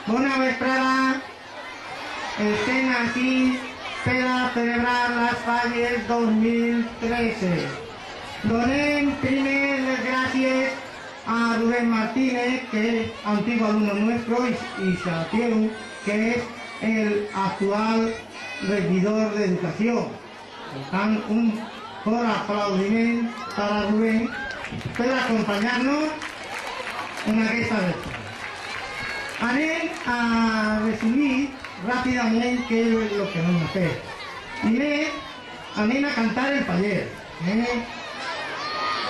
Bona vesprada, estem aquí per a celebrar les falles 2013. Donem primer les gràcies a Rubén Martínez, que es antiguo alumno nuestro, y Santiago, que es el actual regidor de educación. Un fort aplaudiment para Rubén per acompanyar-nos en aquesta vesprada. Anem a resumir ràpidament què és el que anem a fer. Primer, anem a cantar el paller.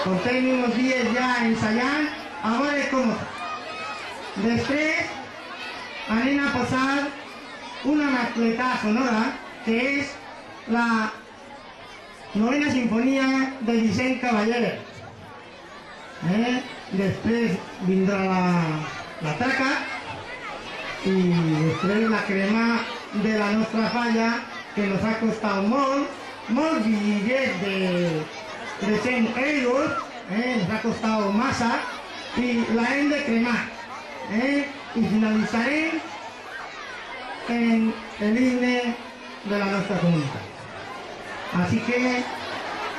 Portem uns dies ja ensayant, a veure com està. Després, anem a posar una mascleta sonora, que és la novena sinfonia de Vicent Cavaller. Després vindrà la traca, i després la crema de la nostra falla, que nos ha costat molts bitllets de 100 euros, nos ha costat massa, i la hem de cremar. I finalitzarem en l'himne de la nostra comunitat. Així que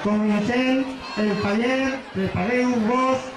comencem el paller, prepareu-vos